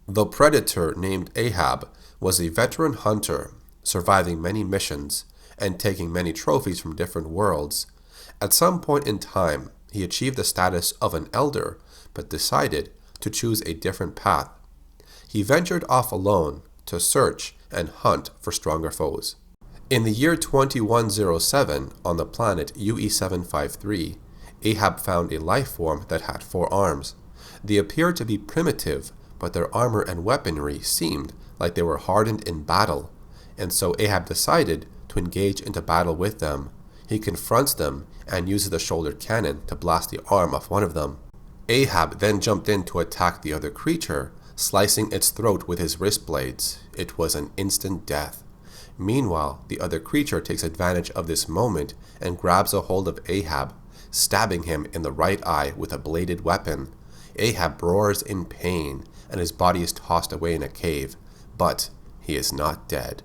The predator named Ahab was a veteran hunter, surviving many missions and taking many trophies from different worlds. At some point in time, he achieved the status of an elder, but decided to choose a different path. He ventured off alone to search and hunt for stronger foes. In the year 2107, on the planet UE753, Ahab found a life form that had 4 arms. They appeared to be primitive, but their armor and weaponry seemed like they were hardened in battle, and so Ahab decided to engage into battle with them. He confronts them and uses the shoulder cannon to blast the arm off one of them. Ahab then jumped in to attack the other creature, slicing its throat with his wrist blades. It was an instant death. Meanwhile, the other creature takes advantage of this moment and grabs a hold of Ahab, stabbing him in the right eye with a bladed weapon. Ahab roars in pain, and his body is tossed away in a cave, but he is not dead.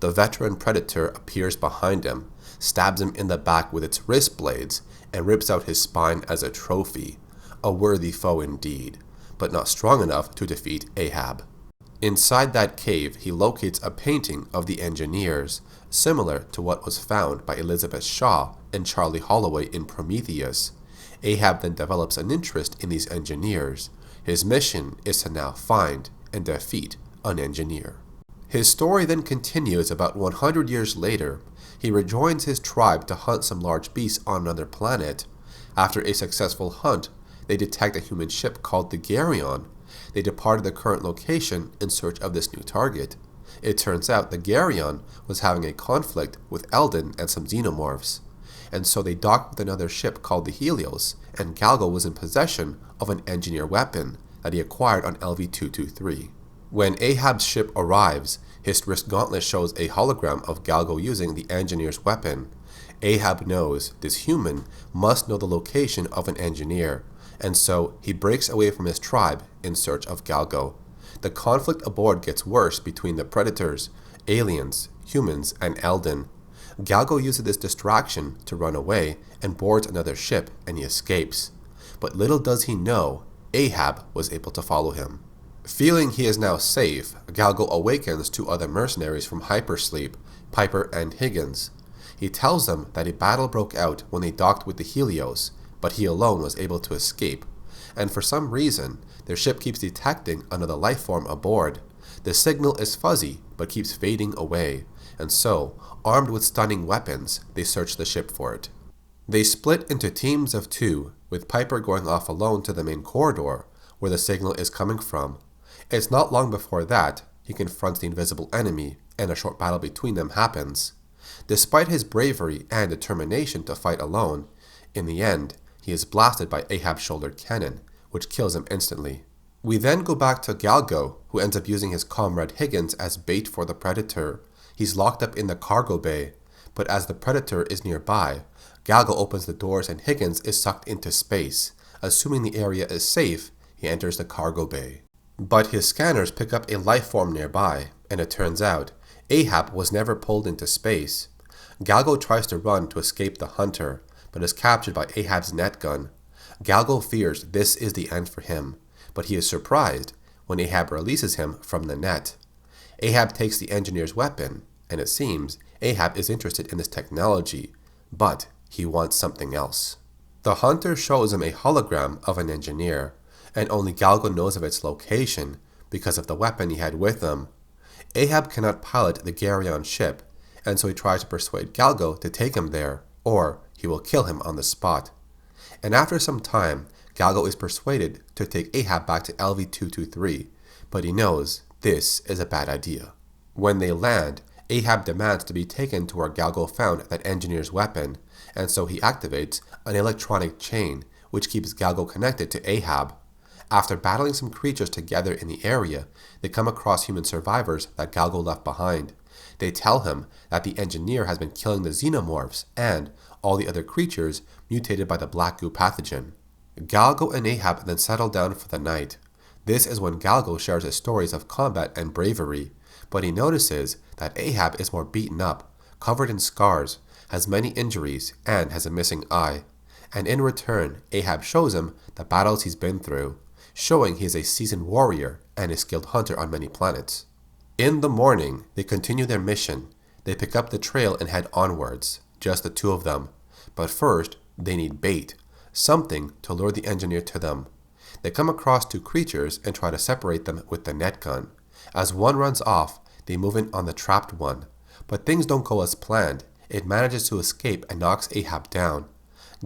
The veteran predator appears behind him, stabs him in the back with its wrist blades, and rips out his spine as a trophy. A worthy foe indeed, but not strong enough to defeat Ahab. Inside that cave, he locates a painting of the engineers, similar to what was found by Elizabeth Shaw and Charlie Holloway in Prometheus. Ahab then develops an interest in these engineers. His mission is to now find and defeat an engineer. His story then continues about 100 years later. He rejoins his tribe to hunt some large beasts on another planet. After a successful hunt, they detect a human ship called the Geryon. They departed the current location in search of this new target. It turns out the Geryon was having a conflict with Eldon and some xenomorphs, and so they docked with another ship called the Helios, and Galgo was in possession of an engineer weapon that he acquired on LV-223. When Ahab's ship arrives, his wrist gauntlet shows a hologram of Galgo using the engineer's weapon. Ahab knows this human must know the location of an engineer, and so he breaks away from his tribe in search of Galgo. The conflict aboard gets worse between the predators, aliens, humans, and Eldon. Galgo uses this distraction to run away and boards another ship, and he escapes. But little does he know, Ahab was able to follow him. Feeling he is now safe, Galgo awakens 2 other mercenaries from hypersleep, Piper and Higgins. He tells them that a battle broke out when they docked with the Helios, but he alone was able to escape, and for some reason, their ship keeps detecting another life form aboard. The signal is fuzzy, but keeps fading away, and so, armed with stunning weapons, they search the ship for it. They split into teams of 2, with Piper going off alone to the main corridor, where the signal is coming from. It's not long before that, he confronts the invisible enemy, and a short battle between them happens. Despite his bravery and determination to fight alone, in the end, he is blasted by Ahab's shoulder cannon, which kills him instantly. We then go back to Galgo, who ends up using his comrade Higgins as bait for the predator. He's locked up in the cargo bay, but as the predator is nearby, Galgo opens the doors and Higgins is sucked into space. Assuming the area is safe, he enters the cargo bay. But his scanners pick up a life form nearby, and it turns out Ahab was never pulled into space. Galgo tries to run to escape the hunter, but is captured by Ahab's net gun. Galgo fears this is the end for him, but he is surprised when Ahab releases him from the net. Ahab takes the engineer's weapon, and it seems Ahab is interested in this technology, but he wants something else. The hunter shows him a hologram of an engineer, and only Galgo knows of its location because of the weapon he had with him. Ahab cannot pilot the Geryon ship, and so he tries to persuade Galgo to take him there, or he will kill him on the spot. And after some time, Galgo is persuaded to take Ahab back to LV-223, but he knows this is a bad idea. When they land, Ahab demands to be taken to where Galgo found that engineer's weapon, and so he activates an electronic chain which keeps Galgo connected to Ahab. After battling some creatures together in the area, they come across human survivors that Galgo left behind. They tell him that the engineer has been killing the xenomorphs and all the other creatures mutated by the black goo pathogen. Galgo and Ahab then settle down for the night. This is when Galgo shares his stories of combat and bravery, but he notices that Ahab is more beaten up, covered in scars, has many injuries, and has a missing eye. And in return, Ahab shows him the battles he's been through. showing he is a seasoned warrior and a skilled hunter on many planets. In the morning, they continue their mission. They pick up the trail and head onwards, just the two of them. But first, they need bait, something to lure the engineer to them. They come across two creatures and try to separate them with the net gun. As one runs off, they move in on the trapped one. But things don't go as planned. It manages to escape and knocks Ahab down.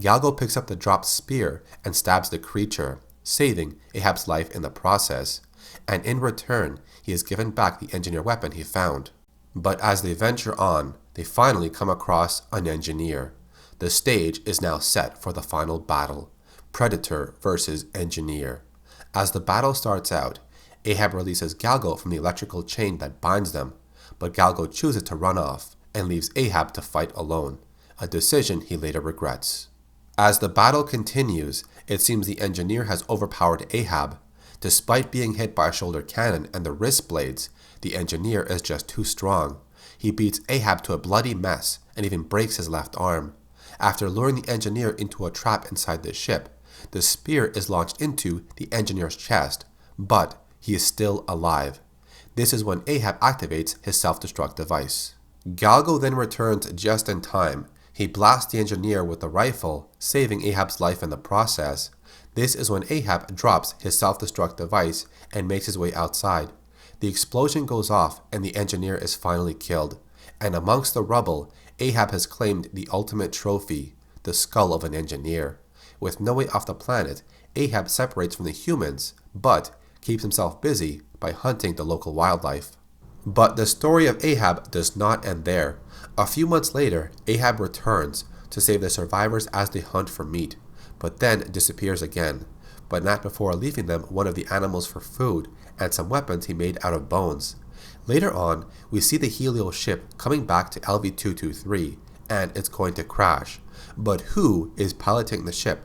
KAIJU picks up the dropped spear and stabs the creature, saving Ahab's life in the process. And in return, he is given back the engineer weapon he found. But as they venture on, they finally come across an engineer. The stage is now set for the final battle, Predator versus Engineer. As the battle starts out, Ahab releases KAIJU from the electrical chain that binds them, but KAIJU chooses to run off and leaves Ahab to fight alone, a decision he later regrets. As the battle continues, it seems the engineer has overpowered Ahab. Despite being hit by a shoulder cannon and the wrist blades, the engineer is just too strong. He beats Ahab to a bloody mess and even breaks his left arm. After luring the engineer into a trap inside the ship, the spear is launched into the engineer's chest, but he is still alive. This is when Ahab activates his self-destruct device. KAIJU then returns just in time. He blasts the engineer with the rifle, saving Ahab's life in the process. This is when Ahab drops his self-destruct device and makes his way outside. The explosion goes off and the engineer is finally killed. And amongst the rubble, Ahab has claimed the ultimate trophy, the skull of an engineer. With no way off the planet, Ahab separates from the humans, but keeps himself busy by hunting the local wildlife. But the story of Ahab does not end there. A few months later, Ahab returns to save the survivors as they hunt for meat, but then disappears again, but not before leaving them one of the animals for food and some weapons he made out of bones. Later on, we see the Helio ship coming back to LV-223, and it's going to crash. But who is piloting the ship?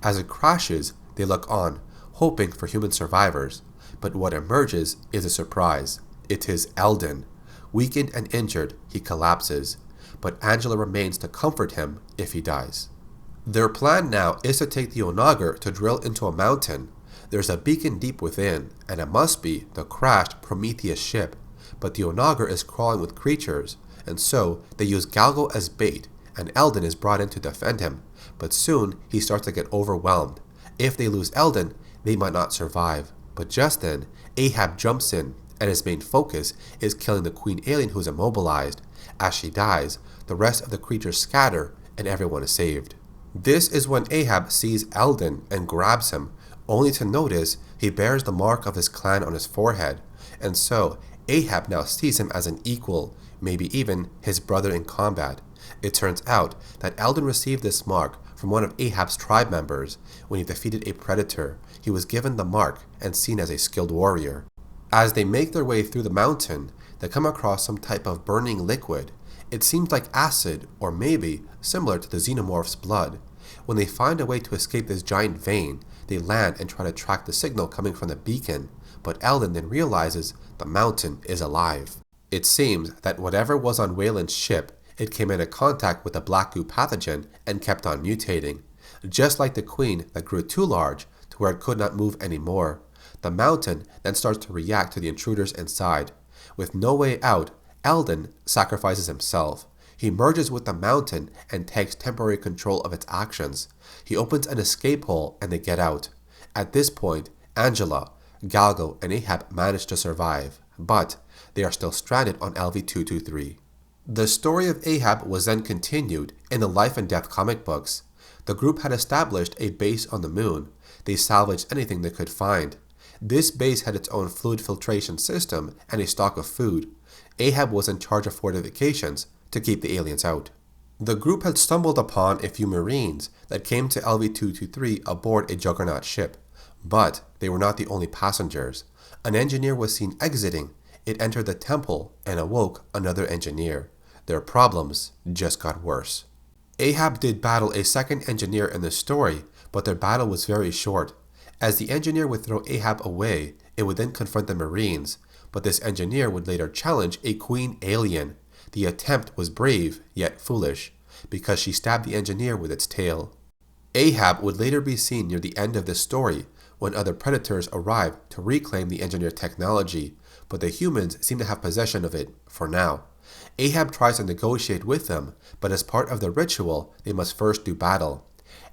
As it crashes, they look on, hoping for human survivors, but what emerges is a surprise. It is Eldon. Weakened and injured, he collapses, but Angela remains to comfort him if he dies. Their plan now is to take the Onager to drill into a mountain. There's a beacon deep within, and it must be the crashed Prometheus ship, but the Onager is crawling with creatures, and so they use KAIJU as bait, and Eldon is brought in to defend him, but soon he starts to get overwhelmed. If they lose Eldon, they might not survive, but just then, Ahab jumps in, and his main focus is killing the queen alien who is immobilized. As she dies, the rest of the creatures scatter, and everyone is saved. This is when Ahab sees Eldon and grabs him, only to notice he bears the mark of his clan on his forehead, and so Ahab now sees him as an equal, maybe even his brother in combat. It turns out that Eldon received this mark from one of Ahab's tribe members. When he defeated a predator, he was given the mark and seen as a skilled warrior. As they make their way through the mountain, they come across some type of burning liquid. It seems like acid, or maybe similar to the xenomorph's blood. When they find a way to escape this giant vein, they land and try to track the signal coming from the beacon, but Eldon then realizes the mountain is alive. It seems that whatever was on Wayland's ship, it came into contact with the black goo pathogen and kept on mutating. Just like the queen that grew too large to where it could not move anymore. The mountain then starts to react to the intruders inside. With no way out, Eldon sacrifices himself. He merges with the mountain and takes temporary control of its actions. He opens an escape hole and they get out. At this point, Angela, KAIJU, and Ahab manage to survive, but they are still stranded on LV-223. The story of Ahab was then continued in the Life and Death comic books. The group had established a base on the moon. They salvaged anything they could find. This base had its own fluid filtration system and a stock of food. Ahab was in charge of fortifications to keep the aliens out. The group had stumbled upon a few Marines that came to LV-223 aboard a Juggernaut ship, but they were not the only passengers. An engineer was seen exiting. It entered the temple and awoke another engineer. Their problems just got worse. Ahab did battle a second engineer in the story, but their battle was very short. As the engineer would throw Ahab away, it would then confront the Marines, but this engineer would later challenge a queen alien. The attempt was brave, yet foolish, because she stabbed the engineer with its tail. Ahab would later be seen near the end of this story, when other predators arrive to reclaim the engineered technology, but the humans seem to have possession of it for now. Ahab tries to negotiate with them, but as part of the ritual, they must first do battle.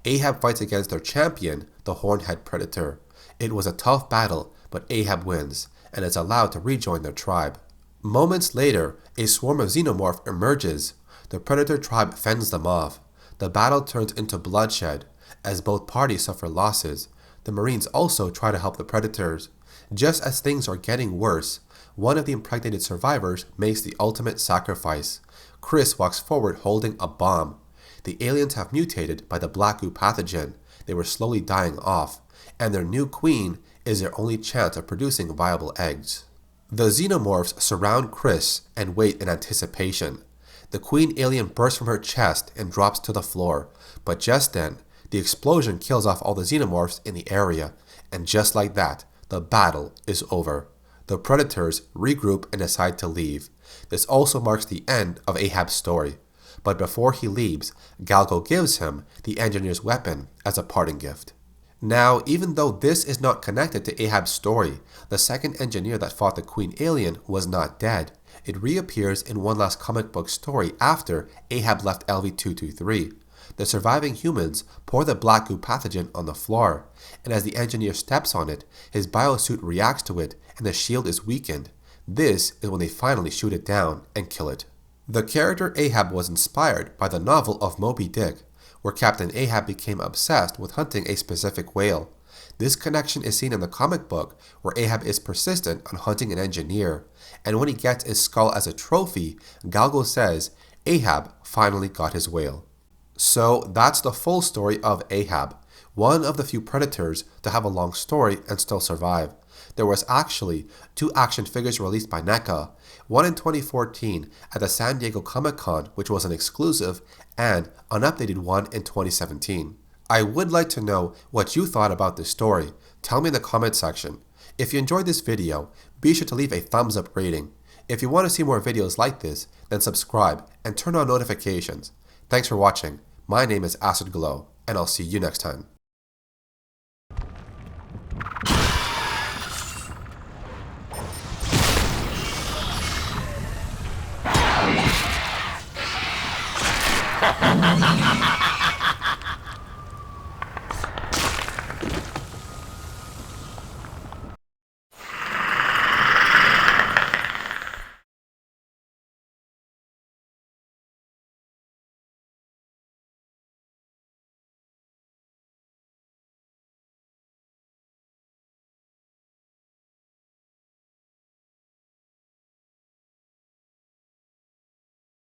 Ahab fights against their champion, the hornhead predator. It was a tough battle, but Ahab wins, and is allowed to rejoin their tribe. Moments later, a swarm of xenomorph emerges. The predator tribe fends them off. The battle turns into bloodshed, as both parties suffer losses. The Marines also try to help the predators. Just as things are getting worse, one of the impregnated survivors makes the ultimate sacrifice. Chris walks forward holding a bomb. The aliens have mutated by the black goo pathogen. They were slowly dying off, and their new queen is their only chance of producing viable eggs. The xenomorphs surround Chris and wait in anticipation. The queen alien bursts from her chest and drops to the floor, but just then, the explosion kills off all the xenomorphs in the area, and just like that, the battle is over. The predators regroup and decide to leave. This also marks the end of Ahab's story. But before he leaves, Galgo gives him the engineer's weapon as a parting gift. Now, even though this is not connected to Ahab's story, the second engineer that fought the Queen Alien was not dead. It reappears in one last comic book story after Ahab left LV-223. The surviving humans pour the black goo pathogen on the floor, and as the engineer steps on it, his biosuit reacts to it and the shield is weakened. This is when they finally shoot it down and kill it. The character Ahab was inspired by the novel of Moby Dick, where Captain Ahab became obsessed with hunting a specific whale. This connection is seen in the comic book, where Ahab is persistent on hunting an engineer, and when he gets his skull as a trophy, Galgo says Ahab finally got his whale. So that's the full story of Ahab, one of the few predators to have a long story and still survive. There was actually 2 action figures released by NECA, one in 2014 at the San Diego Comic-Con, which was an exclusive, and an updated one in 2017. I would like to know what you thought about this story. Tell me in the comment section. If you enjoyed this video, be sure to leave a thumbs up rating. If you want to see more videos like this, then subscribe and turn on notifications. Thanks for watching. My name is Acid Glow, and I'll see you next time. Ha ha ha ha ha!